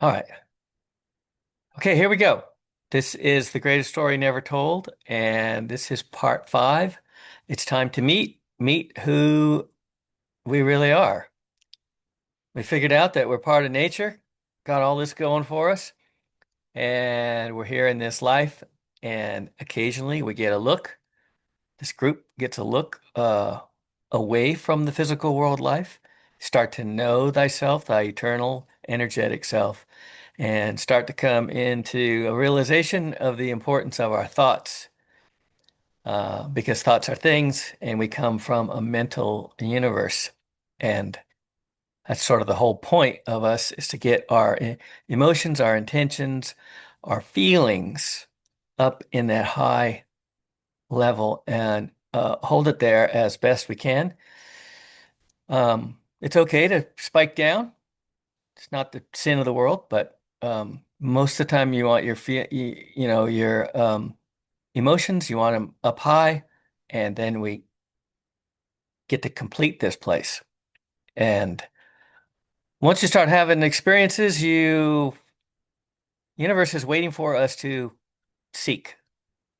All right. Okay, here we go. This is the greatest story never told, and this is part five. It's time to meet who we really are. We figured out that we're part of nature, got all this going for us, and we're here in this life, and occasionally we get a look. This group gets a look away from the physical world life, start to know thyself, thy eternal, energetic self, and start to come into a realization of the importance of our thoughts, because thoughts are things, and we come from a mental universe. And that's sort of the whole point of us is to get our emotions, our intentions, our feelings up in that high level and hold it there as best we can. It's okay to spike down. It's not the sin of the world, but most of the time you want your your emotions, you want them up high, and then we get to complete this place. And once you start having experiences, universe is waiting for us to seek.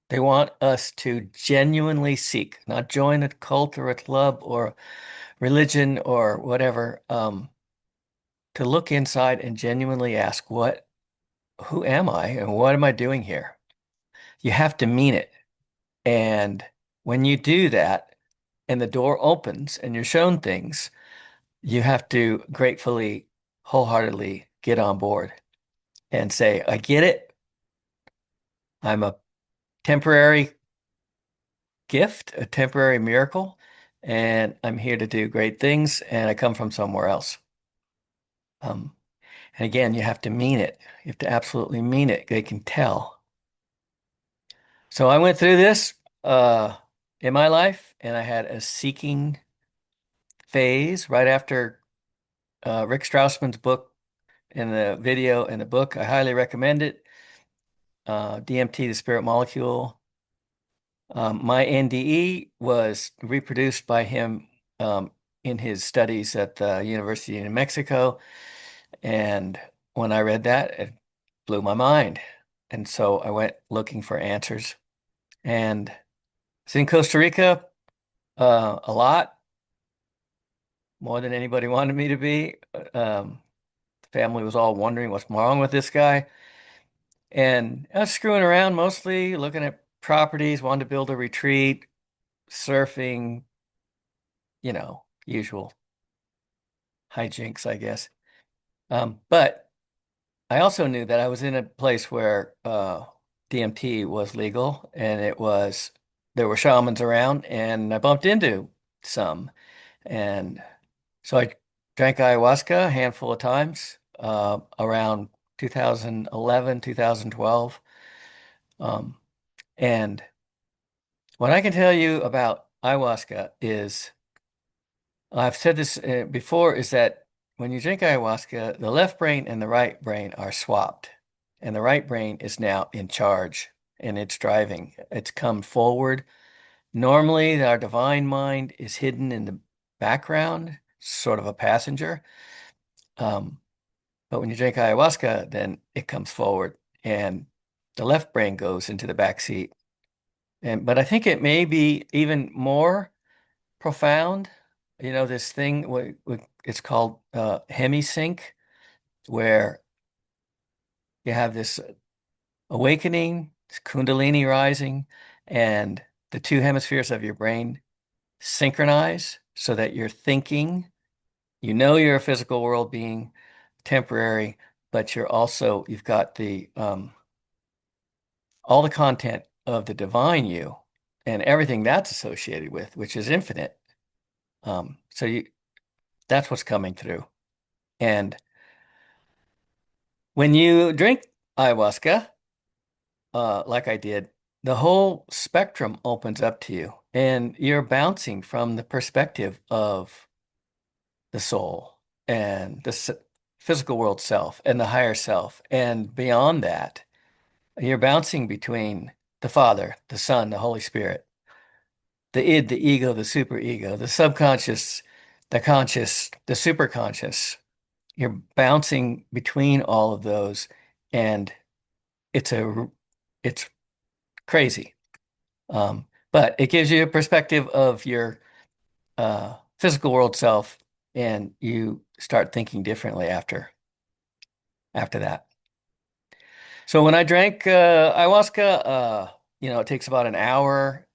They want us to genuinely seek, not join a cult or a club or religion or whatever, to look inside and genuinely ask, who am I and what am I doing here? You have to mean it. And when you do that and the door opens and you're shown things, you have to gratefully, wholeheartedly get on board and say, I get it. I'm a temporary gift, a temporary miracle, and I'm here to do great things, and I come from somewhere else. Um, and again, you have to mean it. You have to absolutely mean it. They can tell. So I went through this in my life, and I had a seeking phase right after Rick Strassman's book and the video and the book. I highly recommend it. DMT, the spirit molecule. My NDE was reproduced by him in his studies at the University of New Mexico. And when I read that, it blew my mind. And so I went looking for answers. And I was in Costa Rica a lot, more than anybody wanted me to be. The family was all wondering what's wrong with this guy. And I was screwing around mostly, looking at properties, wanted to build a retreat, surfing, usual hijinks, I guess. But I also knew that I was in a place where DMT was legal and there were shamans around, and I bumped into some. And so I drank ayahuasca a handful of times around 2011, 2012. Um, and what I can tell you about ayahuasca is, I've said this before, is that when you drink ayahuasca, the left brain and the right brain are swapped. And the right brain is now in charge and it's driving. It's come forward. Normally, our divine mind is hidden in the background, sort of a passenger. Um, but when you drink ayahuasca, then it comes forward and the left brain goes into the back seat. But I think it may be even more profound. This thing, it's called hemisync, where you have this awakening, this kundalini rising, and the two hemispheres of your brain synchronize so that you're thinking, you're a physical world being, temporary, but you've got the all the content of the divine you and everything that's associated with, which is infinite. So that's what's coming through. And when you drink ayahuasca, like I did, the whole spectrum opens up to you, and you're bouncing from the perspective of the soul and the physical world self and the higher self. And beyond that, you're bouncing between the Father, the Son, the Holy Spirit, the id, the ego, the superego, the subconscious, the conscious, the superconscious. you're bouncing between all of those, and it's it's crazy. But it gives you a perspective of your physical world self, and you start thinking differently after that. So when I drank ayahuasca, it takes about an hour.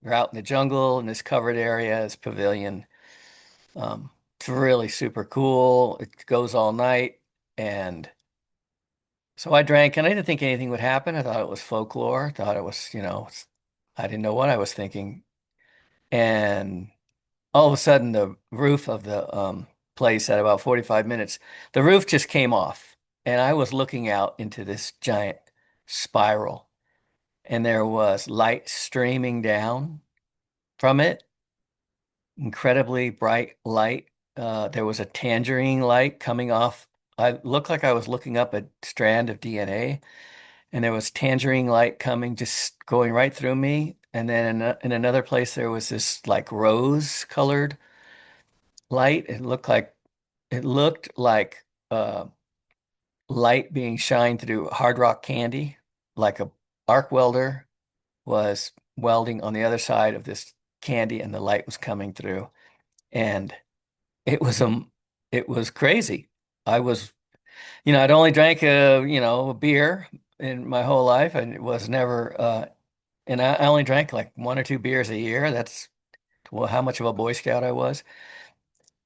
You're out in the jungle in this covered area, this pavilion. Um, it's really super cool. It goes all night, and so I drank, and I didn't think anything would happen. I thought it was folklore. Thought it was, I didn't know what I was thinking. And all of a sudden, the roof of the place at about 45 minutes, the roof just came off, and I was looking out into this giant spiral, and there was light streaming down from it, incredibly bright light. There was a tangerine light coming off. I looked like I was looking up a strand of DNA, and there was tangerine light coming, just going right through me. And then in another place, there was this like rose colored light. It looked like uh, light being shined through hard rock candy, like a arc welder was welding on the other side of this candy, and the light was coming through. And it was it was crazy. I was, I'd only drank a beer in my whole life, and it was never and I only drank like one or two beers a year. That's well, how much of a Boy Scout I was.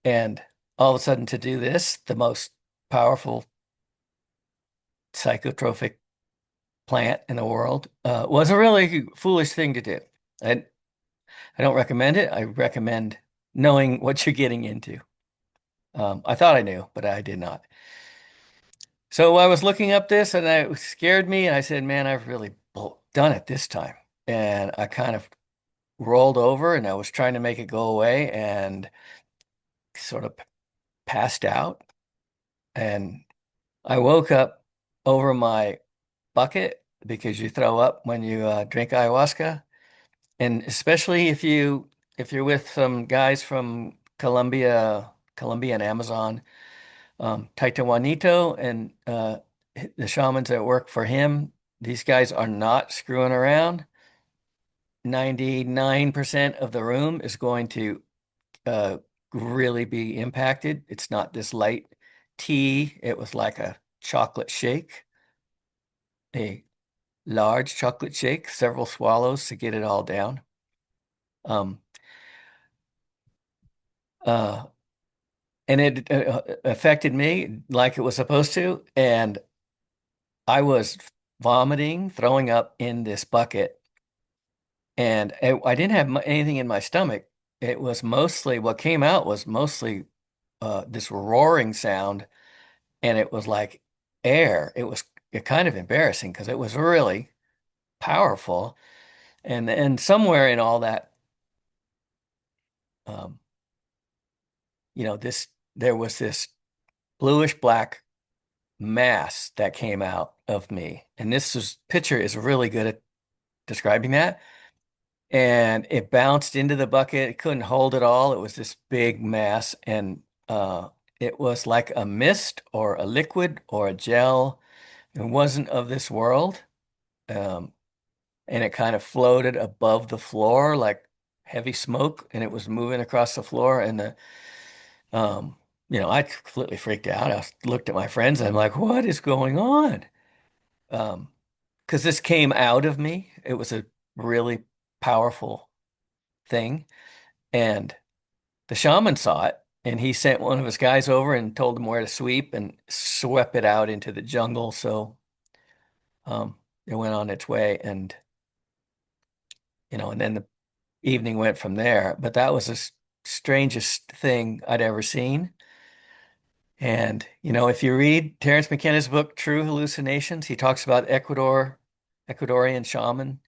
And all of a sudden to do this, the most powerful psychotropic plant in the world, was a really foolish thing to do. And I don't recommend it. I recommend knowing what you're getting into. I thought I knew, but I did not. So I was looking up this, and it scared me. And I said, man, I've really done it this time. And I kind of rolled over, and I was trying to make it go away, and sort of passed out. And I woke up over my bucket, because you throw up when you drink ayahuasca. And especially if you're with some guys from Colombia and Amazon, Taita Juanito and the shamans that work for him, these guys are not screwing around. 99% of the room is going to uh, really be impacted. It's not this light tea. It was like a chocolate shake, a large chocolate shake, several swallows to get it all down. Um, uh, and it affected me like it was supposed to. And I was vomiting, throwing up in this bucket, and I didn't have anything in my stomach. It was mostly what came out was mostly this roaring sound, and it was like air. It was kind of embarrassing because it was really powerful. And somewhere in all that, um, this there was this bluish black mass that came out of me. And picture is really good at describing that. And it bounced into the bucket. It couldn't hold it all. It was this big mass, and it was like a mist or a liquid or a gel. It wasn't of this world. Um, and it kind of floated above the floor like heavy smoke, and it was moving across the floor. And um, I completely freaked out. I looked at my friends. I'm like, what is going on? Um, because this came out of me. It was a really powerful thing. And the shaman saw it, and he sent one of his guys over and told him where to sweep, and swept it out into the jungle. So it went on its way, and then the evening went from there. But that was the strangest thing I'd ever seen. And, if you read Terence McKenna's book, True Hallucinations, he talks about Ecuadorian shaman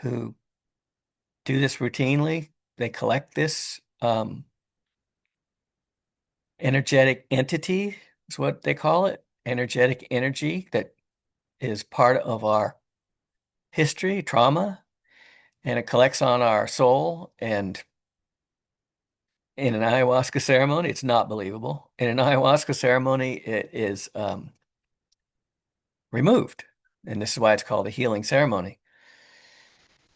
who do this routinely. They collect this energetic entity, is what they call it, energetic energy that is part of our history, trauma, and it collects on our soul, and in an ayahuasca ceremony, it's not believable. In an ayahuasca ceremony, it is removed. And this is why it's called a healing ceremony.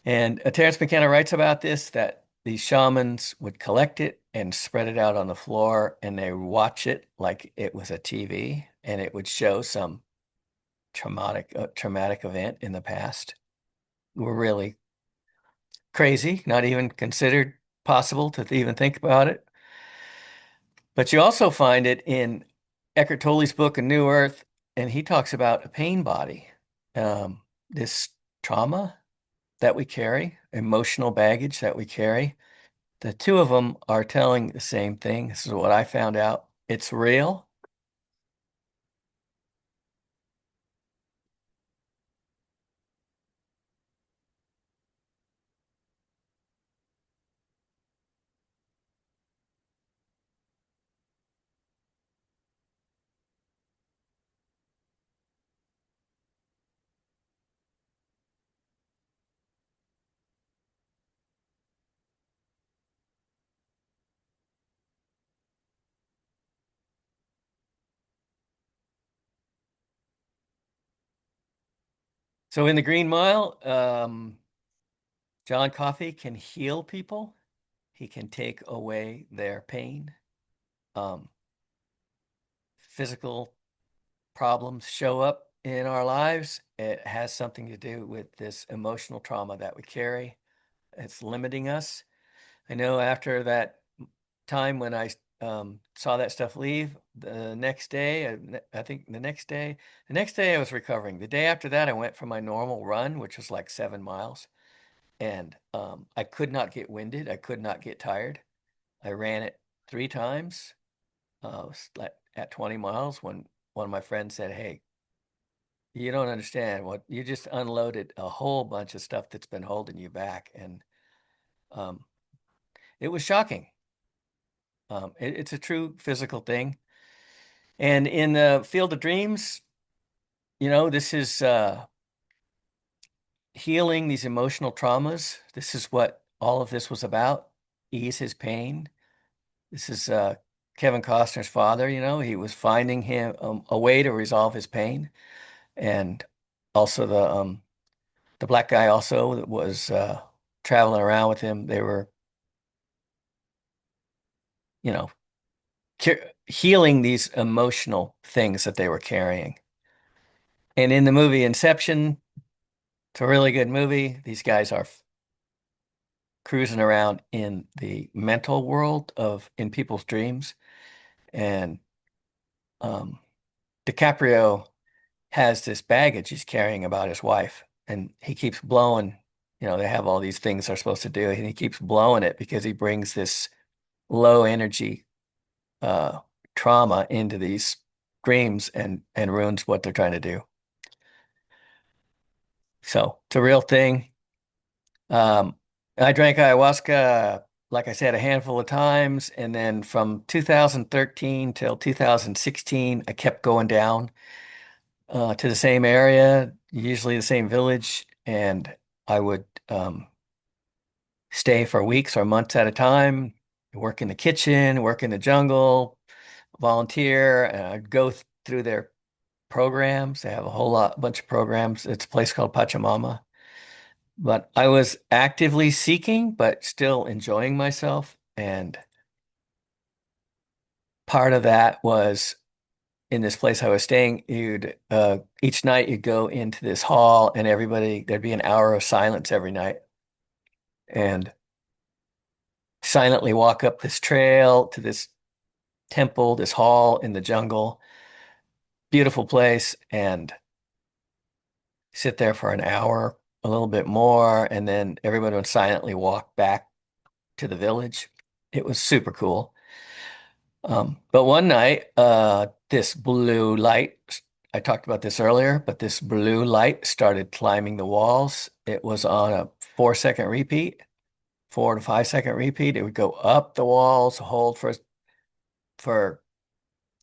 And Terence McKenna writes about this that these shamans would collect it and spread it out on the floor, and they watch it like it was a TV, and it would show some traumatic event in the past. Were really crazy, not even considered possible to even think about it. But you also find it in Eckhart Tolle's book, A New Earth, and he talks about a pain body, this trauma that we carry, emotional baggage that we carry. The two of them are telling the same thing. This is what I found out. It's real. So in the Green Mile, John Coffey can heal people. He can take away their pain. Um, Physical problems show up in our lives. It has something to do with this emotional trauma that we carry. It's limiting us. I know after that time when I saw that stuff leave, the next day, I think the next day I was recovering. The day after that, I went for my normal run, which was like 7 miles, and I could not get winded. I could not get tired. I ran it 3 times, like at 20 miles when one of my friends said, "Hey, you don't understand what you just unloaded a whole bunch of stuff that's been holding you back." And um, it was shocking. It's a true physical thing. And in the field of dreams, this is healing these emotional traumas. This is what all of this was about. Ease his pain. This is Kevin Costner's father, he was finding him a way to resolve his pain. And also the black guy also that was traveling around with him. They were, you know, healing these emotional things that they were carrying. And in the movie Inception, it's a really good movie. These guys are cruising around in the mental world of in people's dreams. And um, DiCaprio has this baggage he's carrying about his wife, and he keeps blowing. They have all these things they're supposed to do, and he keeps blowing it because he brings this low energy uh, trauma into these dreams and ruins what they're trying to do. So it's a real thing. Um, I drank ayahuasca, like I said, a handful of times, and then from 2013 till 2016, I kept going down to the same area, usually the same village, and I would stay for weeks or months at a time, work in the kitchen, work in the jungle, volunteer, and I'd go through their programs. They have a bunch of programs. It's a place called Pachamama. But I was actively seeking, but still enjoying myself. And part of that was in this place I was staying, you'd each night you'd go into this hall and there'd be an hour of silence every night and silently walk up this trail to this temple, this hall in the jungle, beautiful place, and sit there for an hour, a little bit more, and then everybody would silently walk back to the village. It was super cool. But one night, this blue light, I talked about this earlier, but this blue light started climbing the walls. It was on a 4 second repeat, 4 to 5 second repeat. It would go up the walls, hold for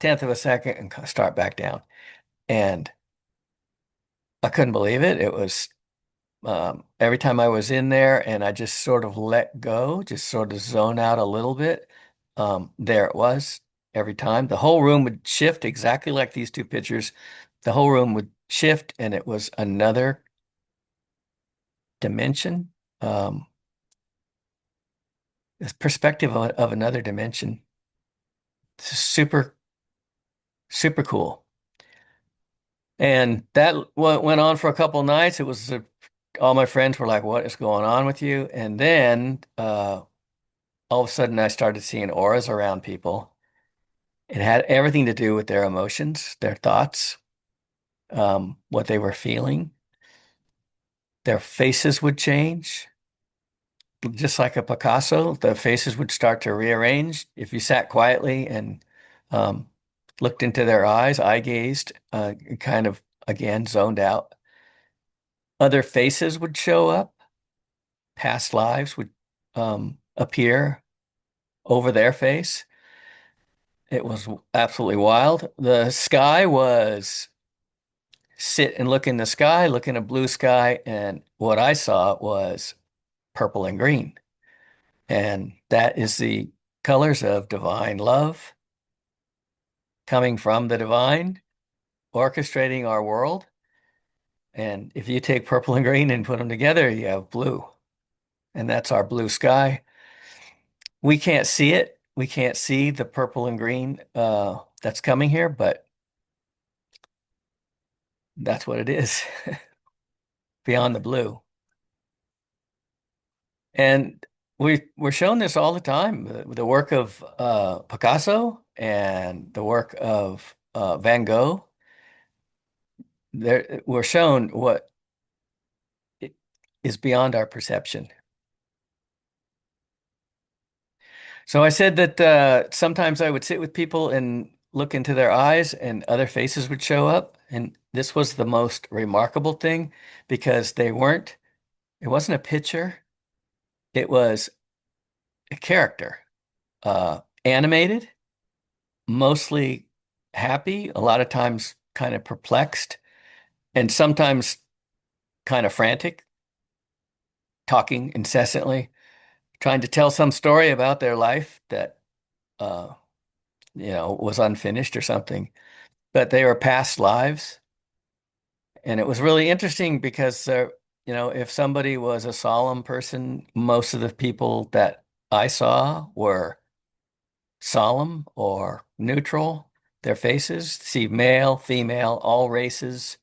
tenth of a second and start back down. And I couldn't believe it. It was every time I was in there and I just sort of let go, just sort of zone out a little bit, there it was every time. The whole room would shift exactly like these two pictures. The whole room would shift, and it was another dimension, um, this perspective of another dimension. It's super, super cool. And that went on for a couple nights. It was all my friends were like, "What is going on with you?" And then all of a sudden, I started seeing auras around people. It had everything to do with their emotions, their thoughts, what they were feeling. Their faces would change, just like a Picasso. The faces would start to rearrange if you sat quietly and um, looked into their eyes, eye gazed, kind of again zoned out. Other faces would show up. Past lives would appear over their face. It was absolutely wild. The sky was sit and look in the sky, look in a blue sky, and what I saw was purple and green. And that is the colors of divine love coming from the divine, orchestrating our world. And if you take purple and green and put them together, you have blue. And that's our blue sky. We can't see it. We can't see the purple and green that's coming here, but that's what it is beyond the blue. And we're shown this all the time. The work of Picasso and the work of Van Gogh. There, we're shown what i- is beyond our perception. So I said that sometimes I would sit with people and look into their eyes, and other faces would show up. And this was the most remarkable thing because it wasn't a picture, it was a character, animated, mostly happy, a lot of times kind of perplexed, and sometimes kind of frantic, talking incessantly, trying to tell some story about their life that uh, was unfinished or something. But they were past lives, and it was really interesting because if somebody was a solemn person, most of the people that I saw were solemn or neutral. Their faces, see male, female, all races.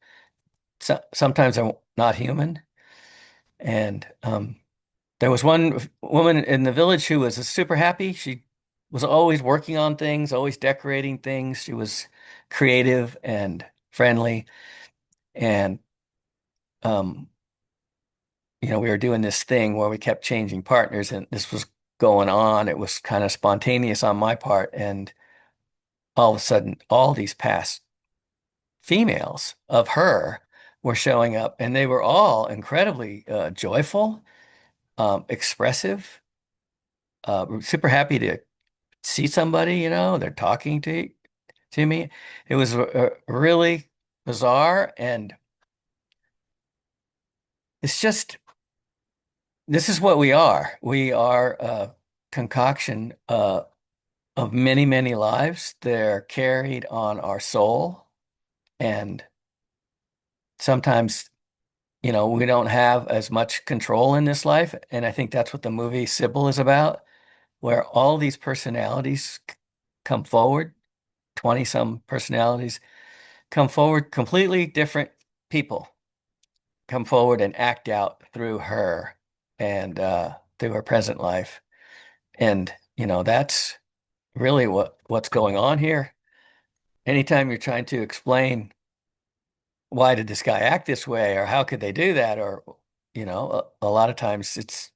Sometimes I'm not human. And there was one woman in the village who was super happy. She was always working on things, always decorating things. She was creative and friendly. And um, we were doing this thing where we kept changing partners, and this was going on. It was kind of spontaneous on my part, and all of a sudden, all these past females of her were showing up, and they were all incredibly joyful, expressive, super happy to see somebody, they're talking to me. It was really bizarre, and it's just this is what we are. We are a concoction of many, many lives. They're carried on our soul, and sometimes we don't have as much control in this life. And I think that's what the movie Sybil is about, where all these personalities come forward, 20 some personalities come forward, completely different people come forward and act out through her and through her present life. And, that's really what's going on here. Anytime you're trying to explain why did this guy act this way or how could they do that, or, a lot of times it's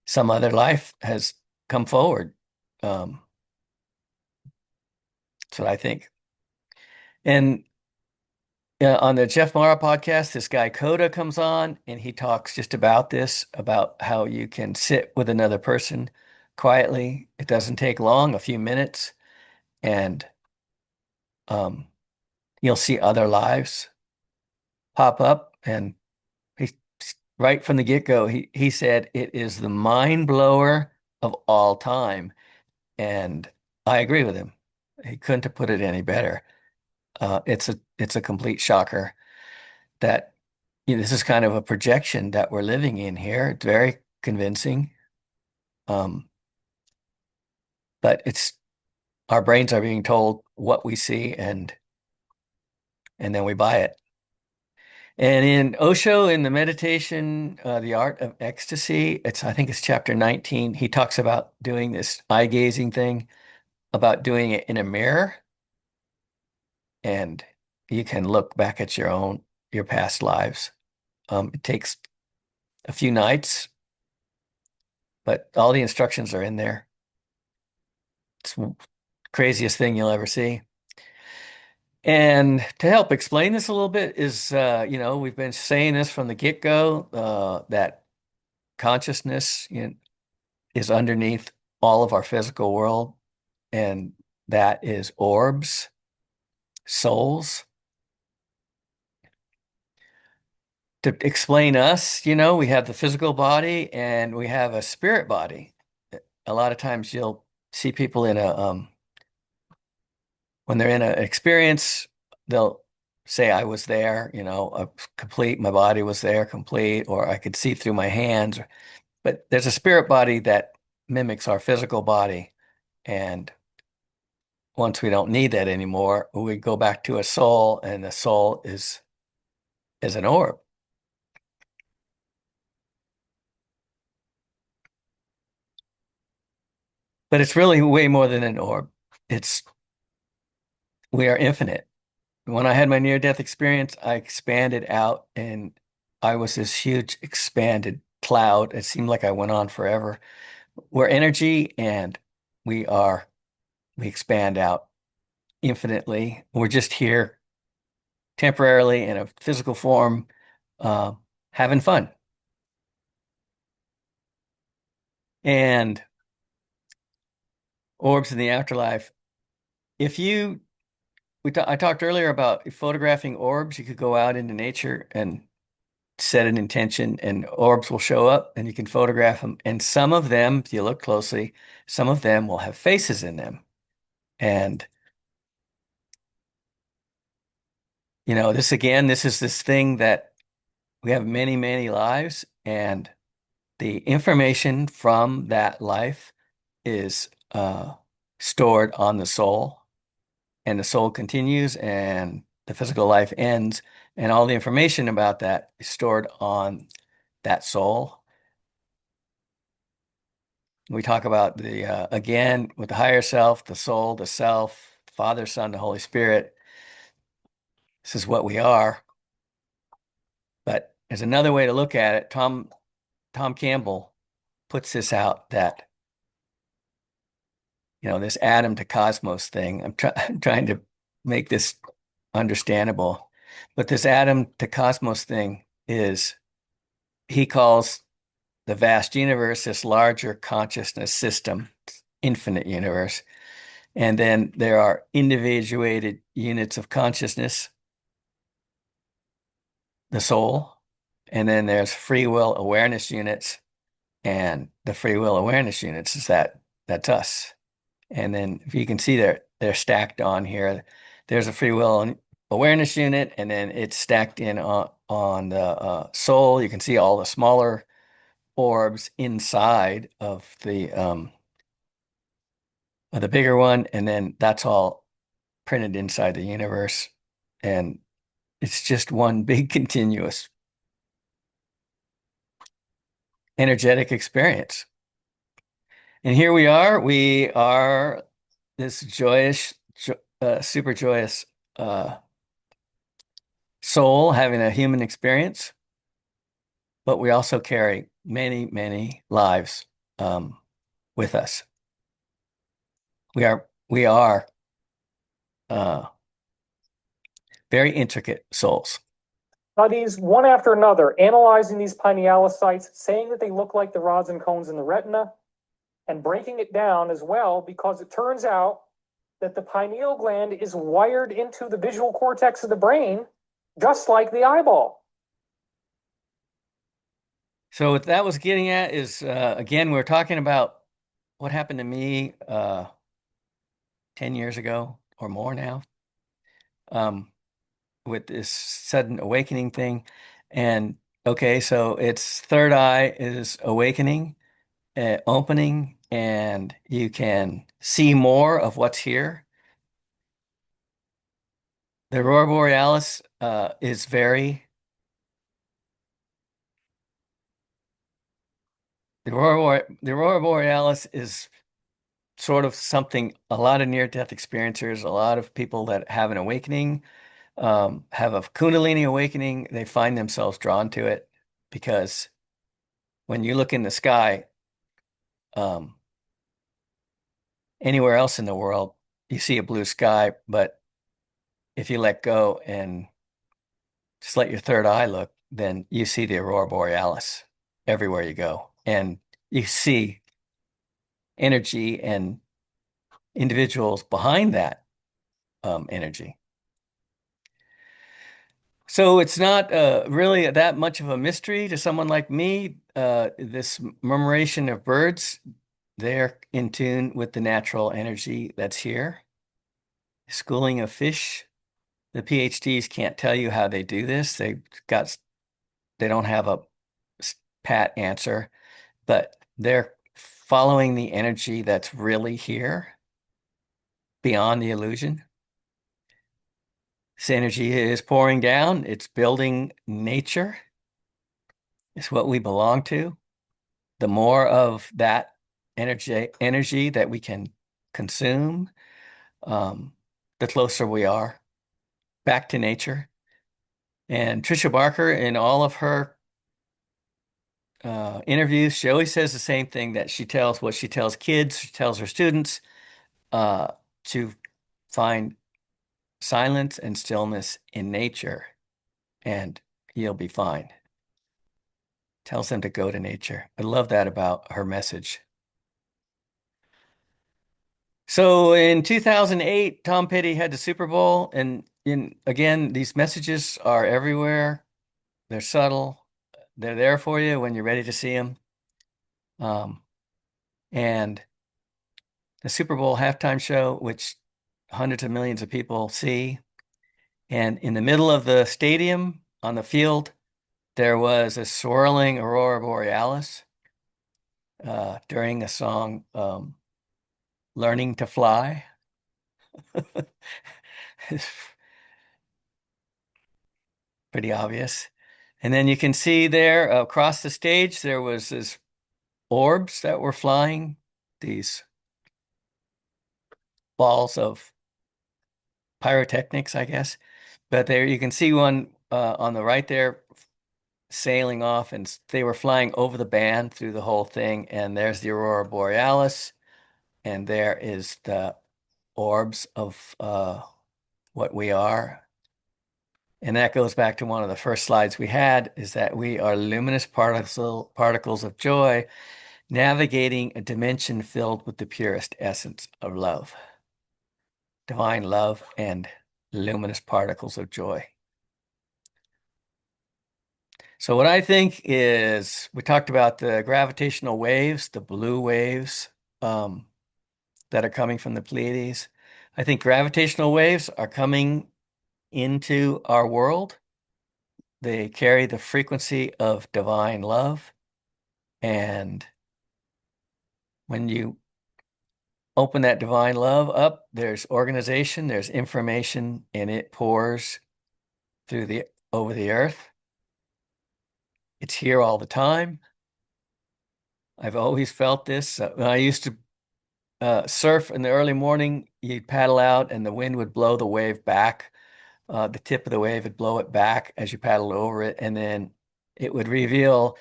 some other life has come forward. Um, that's what I think. And on the Jeff Mara podcast, this guy Coda comes on and he talks just about this, about how you can sit with another person quietly. It doesn't take long, a few minutes, and um, you'll see other lives pop up. And he, right from the get-go, he said it is the mind blower of all time And I agree with him. He couldn't have put it any better. It's a complete shocker that this is kind of a projection that we're living in here. It's very convincing. Um, but it's our brains are being told what we see and then we buy it. And in Osho, in the meditation, The Art of Ecstasy, I think it's chapter 19, he talks about doing this eye gazing thing, about doing it in a mirror. And you can look back at your past lives. It takes a few nights, but all the instructions are in there. It's the craziest thing you'll ever see. And to help explain this a little bit is, we've been saying this from the get-go, that consciousness, is underneath all of our physical world, and that is orbs, souls. To explain us, we have the physical body and we have a spirit body. A lot of times you'll see people when they're in an experience, they'll say, I was there, complete, my body was there complete, or I could see through my hands. But there's a spirit body that mimics our physical body. And once we don't need that anymore, we go back to a soul, and the soul is an orb. But it's really way more than an orb. It's We are infinite. When I had my near-death experience, I expanded out and I was this huge expanded cloud. It seemed like I went on forever. We're energy and we are, we expand out infinitely. We're just here temporarily in a physical form, uh, having fun. And orbs in the afterlife. If you, I talked earlier about photographing orbs. You could go out into nature and set an intention and orbs will show up and you can photograph them. And some of them, if you look closely, some of them will have faces in them. And, this is this thing that we have many, many lives, and the information from that life is stored on the soul, and the soul continues and the physical life ends, and all the information about that is stored on that soul. We talk about again, with the higher self, the soul, the self, the Father, Son, the Holy Spirit. This is what we are. But there's another way to look at it. Tom Campbell puts this out that, this atom to cosmos thing. I'm trying to make this understandable. But this atom to cosmos thing is, he calls the vast universe this larger consciousness system, infinite universe. And then there are individuated units of consciousness, the soul. And then there's free will awareness units. And the free will awareness units that's us. And then if you can see they're stacked on here. There's a free will awareness unit, and then it's stacked in on the soul. You can see all the smaller orbs inside of the bigger one, and then that's all printed inside the universe. And it's just one big continuous energetic experience. And here we are this joyous, super joyous soul having a human experience, but we also carry many, many lives with us. We are uh, very intricate souls. Studies, one after another, analyzing these pinealocytes, saying that they look like the rods and cones in the retina, and breaking it down as well, because it turns out that the pineal gland is wired into the visual cortex of the brain, just like the eyeball. So what that was getting at is, again, we're talking about what happened to me 10 years ago or more now, um, with this sudden awakening thing. And okay, so its third eye is awakening, opening, and you can see more of what's here. The Aurora Borealis is very, the Aurora Borealis is sort of something a lot of near-death experiencers, a lot of people that have an awakening, have a Kundalini awakening, they find themselves drawn to it because when you look in the sky, um, anywhere else in the world, you see a blue sky, but if you let go and just let your third eye look, then you see the Aurora Borealis everywhere you go. And you see energy and individuals behind that energy. So it's not really that much of a mystery to someone like me. This murmuration of birds, they're in tune with the natural energy that's here. Schooling of fish, the PhDs can't tell you how they do this. They don't have a pat answer, but they're following the energy that's really here beyond the illusion. This energy is pouring down, it's building nature. It's what we belong to. The more of that energy that we can consume, um, the closer we are back to nature. And Trisha Barker, in all of her interviews, she always says the same thing that she tells what she tells kids, she tells her students uh, to find silence and stillness in nature, and you'll be fine. Tells them to go to nature. I love that about her message. So in 2008, Tom Petty had the Super Bowl, and again, these messages are everywhere. They're subtle. They're there for you when you're ready to see them. Um, and the Super Bowl halftime show, which hundreds of millions of people see, and in the middle of the stadium on the field, there was a swirling aurora borealis during a song, "Learning to Fly." It's pretty obvious. And then you can see there across the stage, there was this orbs that were flying, these balls of pyrotechnics, I guess. But there you can see one on the right there sailing off, and they were flying over the band through the whole thing. And there's the Aurora Borealis, and there is the orbs of what we are. And that goes back to one of the first slides we had, is that we are luminous particles of joy navigating a dimension filled with the purest essence of love, divine love, and luminous particles of joy. So what I think is, we talked about the gravitational waves, the blue waves um, that are coming from the Pleiades. I think gravitational waves are coming into our world. They carry the frequency of divine love. And when you open that divine love up, there's organization, there's information, and it pours through the over the earth. It's here all the time. I've always felt this. When I used to surf in the early morning, you'd paddle out and the wind would blow the wave back. The tip of the wave would blow it back as you paddled over it, and then it would reveal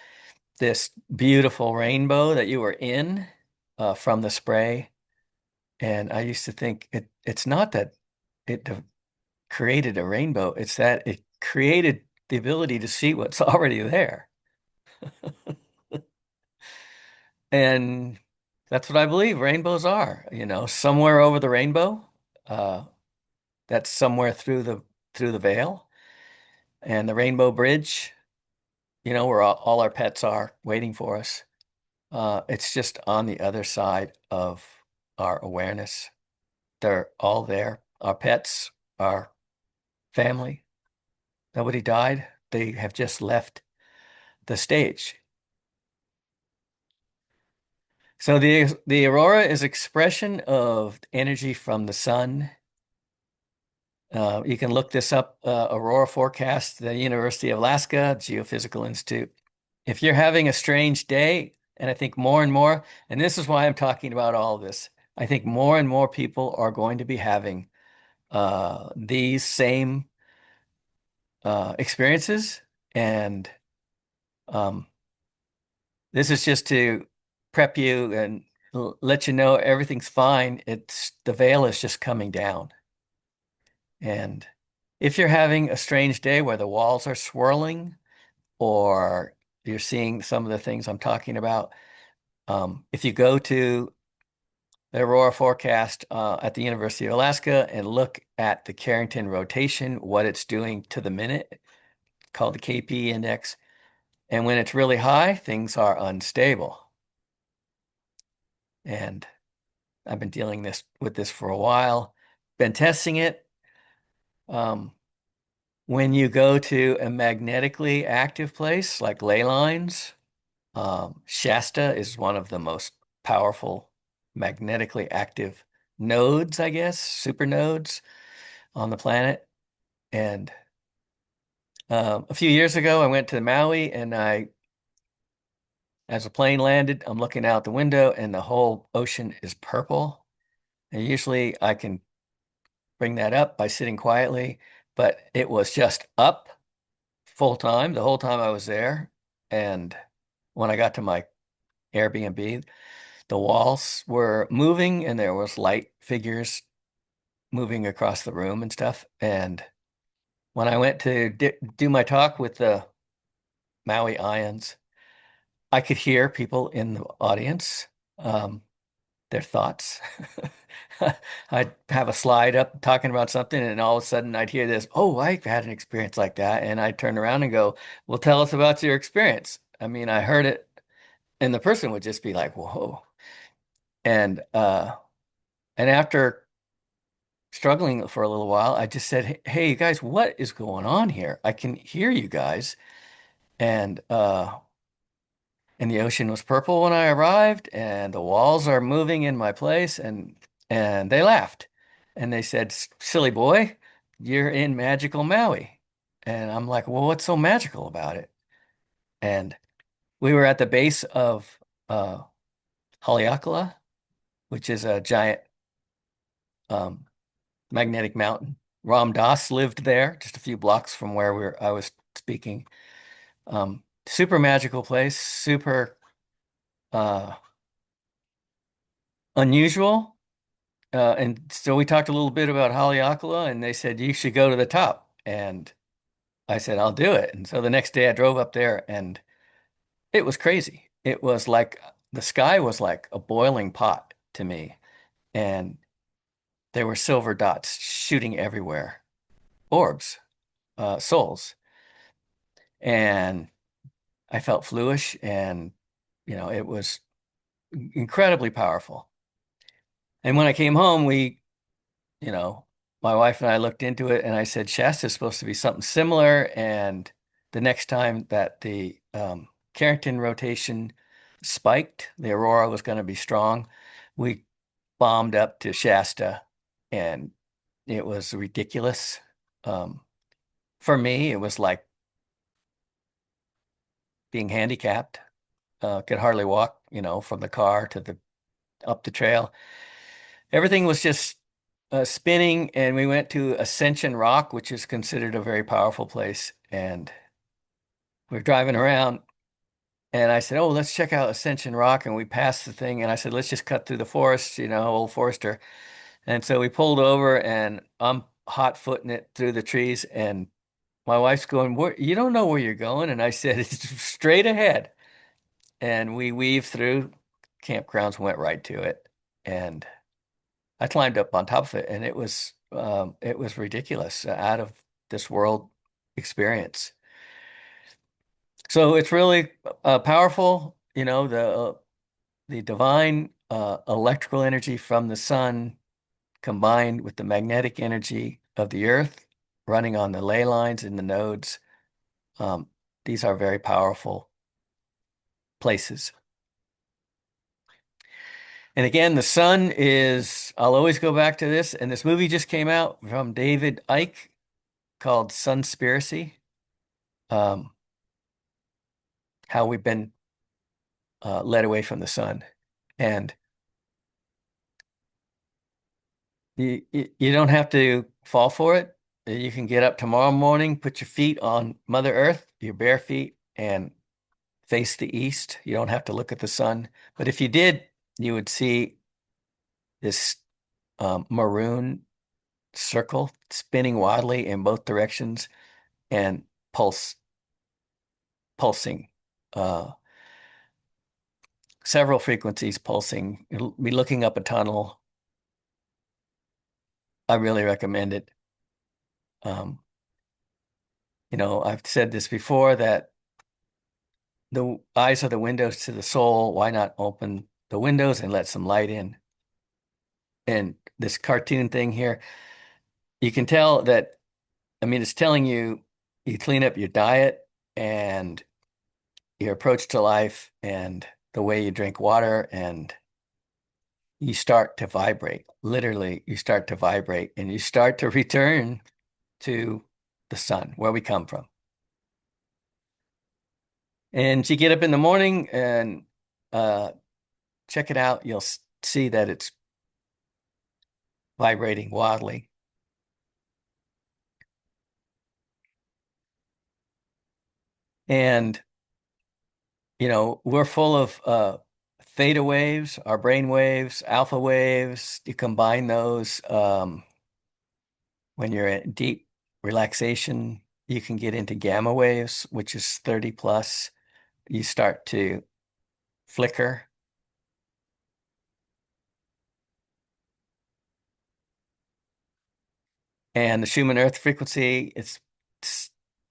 this beautiful rainbow that you were in from the spray. And I used to think it's not that it created a rainbow, it's that it created the ability to see what's already there. And that's what I believe rainbows are, somewhere over the rainbow. Uh, that's somewhere through the veil. And the Rainbow Bridge, where all our pets are waiting for us. It's just on the other side of our awareness. They're all there. Our pets, our family. Nobody died. They have just left the stage. So the aurora is expression of energy from the sun. You can look this up, Aurora forecast, the University of Alaska Geophysical Institute. If you're having a strange day, and I think more and more, and this is why I'm talking about all of this, I think more and more people are going to be having these same experiences. And um, this is just to prep you and let you know everything's fine. It's the veil is just coming down. And if you're having a strange day where the walls are swirling or you're seeing some of the things I'm talking about, if you go to the Aurora forecast at the University of Alaska and look at the Carrington rotation, what it's doing to the minute, called the KP index. And when it's really high, things are unstable. And I've been dealing with this for a while, been testing it. Um, when you go to a magnetically active place like ley lines, Shasta is one of the most powerful magnetically active nodes, I guess, supernodes on the planet. And a few years ago, I went to Maui and as the plane landed, I'm looking out the window and the whole ocean is purple. And usually I can bring that up by sitting quietly, but it was just up full time the whole time I was there. And when I got to my Airbnb, the walls were moving and there was light figures moving across the room and stuff. And when I went to do my talk with the Maui Ions, I could hear people in the audience, um, their thoughts. I'd have a slide up talking about something, and all of a sudden I'd hear this, oh, I had an experience like that. And I'd turn around and go, well, tell us about your experience. I mean, I heard it, and the person would just be like, whoa. And and after struggling for a little while, I just said, hey, you guys, what is going on here? I can hear you guys. And and the ocean was purple when I arrived, and the walls are moving in my place, and they laughed. And they said, silly boy, you're in magical Maui. And I'm like, well, what's so magical about it? And we were at the base of Haleakala, which is a giant um, magnetic mountain. Ram Dass lived there, just a few blocks from where I was speaking. Super magical place, super uh, unusual. And so we talked a little bit about Haleakala, and they said you should go to the top. And I said I'll do it. And so the next day I drove up there, and it was crazy. It was like the sky was like a boiling pot to me, and there were silver dots shooting everywhere, orbs, souls, and I felt fluish, and it was incredibly powerful. And when I came home, you know, my wife and I looked into it and I said, Shasta is supposed to be something similar. And the next time that the Carrington rotation spiked, the Aurora was going to be strong. We bombed up to Shasta and it was ridiculous. Um, for me, it was like being handicapped. Could hardly walk, from the car to the up the trail. Everything was just spinning, and we went to Ascension Rock, which is considered a very powerful place. And we were driving around, and I said, "Oh, let's check out Ascension Rock." And we passed the thing, and I said, "Let's just cut through the forest, old forester." And so we pulled over, and I'm hot footing it through the trees, and my wife's going, You don't know where you're going?" And I said, "It's straight ahead." And we weaved through campgrounds, went right to it, and I climbed up on top of it, and it was ridiculous, out of this world experience. So it's really powerful. The the divine electrical energy from the sun combined with the magnetic energy of the earth running on the ley lines in the nodes. Um, these are very powerful places. And again, the sun is, I'll always go back to this. And this movie just came out from David Icke called Sunspiracy. Um, how we've been led away from the sun. And you don't have to fall for it. You can get up tomorrow morning, put your feet on Mother Earth, your bare feet, and face the east. You don't have to look at the sun. But if you did, you would see this maroon circle spinning wildly in both directions and pulsing, uh, several frequencies pulsing. It'll be looking up a tunnel. I really recommend it. Um, I've said this before that the eyes are the windows to the soul. Why not open the windows and let some light in? And this cartoon thing here, you can tell that, I mean, it's telling you you clean up your diet and your approach to life and the way you drink water, and you start to vibrate. Literally, you start to vibrate and you start to return to the sun, where we come from. And you get up in the morning and uh, check it out. You'll see that it's vibrating wildly. And, we're full of theta waves, our brain waves, alpha waves. You combine those when you're in deep relaxation, you can get into gamma waves, which is 30 plus. You start to flicker. And the Schumann Earth frequency, it's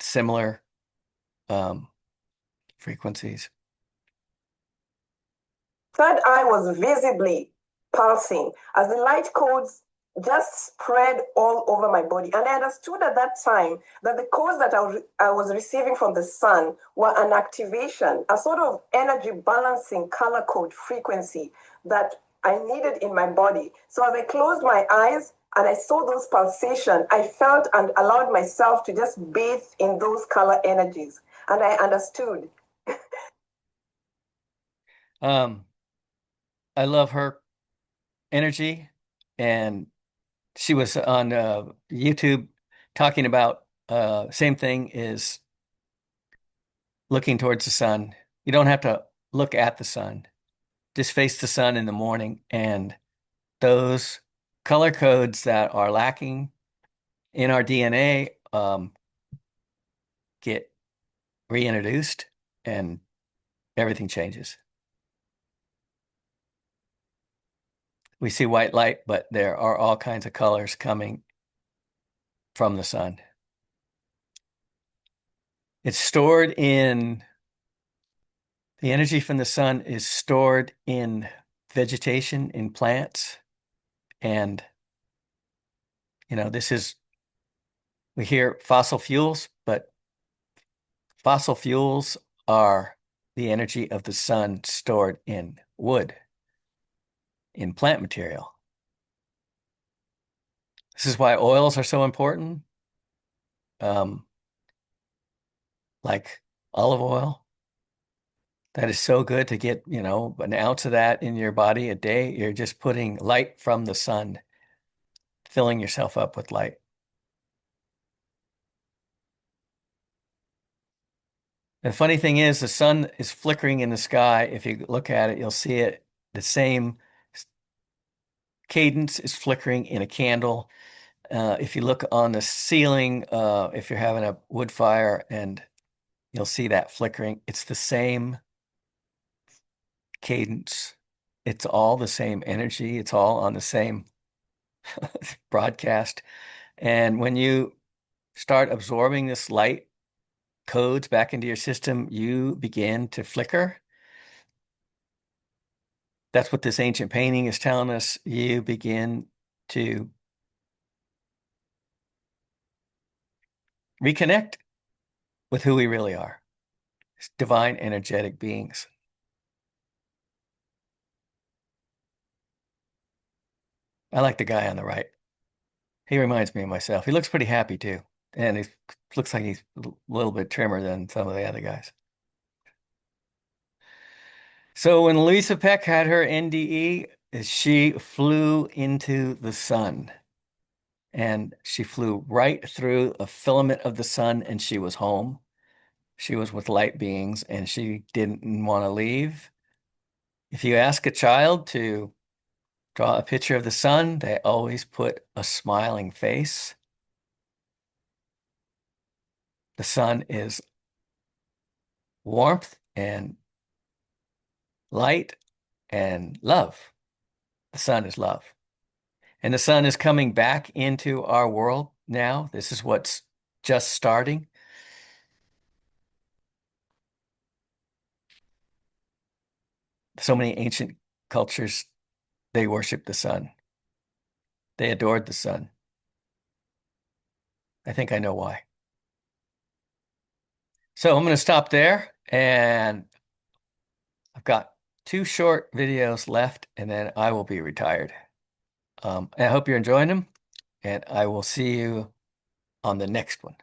similar um, frequencies. Third eye was visibly pulsing as the light codes spread all over my body. And I understood at that time that the codes that I was receiving from the sun were an activation, a sort of energy balancing color code frequency that I needed in my body. So as I closed my eyes and I saw those pulsations, I felt and allowed myself to just bathe in those color energies. And I understood. Um, I love her energy, and she was on YouTube talking about same thing is looking towards the sun. You don't have to look at the sun. Just face the sun in the morning, and those color codes that are lacking in our DNA get reintroduced, and everything changes. We see white light, but there are all kinds of colors coming from the sun. It's stored in the energy from the sun is stored in vegetation, in plants. And, this is, we hear fossil fuels, but fossil fuels are the energy of the sun stored in wood, in plant material. This is why oils are so important, um, like olive oil. That is so good to get, an ounce of that in your body a day. You're just putting light from the sun, filling yourself up with light. The funny thing is, the sun is flickering in the sky. If you look at it, you'll see it. The same cadence is flickering in a candle. If you look on the ceiling, if you're having a wood fire, and you'll see that flickering, it's the same cadence. It's all the same energy. It's all on the same broadcast. And when you start absorbing this light codes back into your system, you begin to flicker. That's what this ancient painting is telling us. You begin to reconnect with who we really are, divine energetic beings. I like the guy on the right. He reminds me of myself. He looks pretty happy too. And he looks like he's a little bit trimmer than some of the other guys. So when Louisa Peck had her NDE, she flew into the sun. And she flew right through a filament of the sun and she was home. She was with light beings and she didn't want to leave. If you ask a child to draw a picture of the sun, they always put a smiling face. The sun is warmth and light and love. The sun is love. And the sun is coming back into our world now. This is what's just starting. So many ancient cultures, they worship the sun. They adored the sun. I think I know why. So I'm going to stop there, and I've got 2 short videos left, and then I will be retired. I hope you're enjoying them, and I will see you on the next one.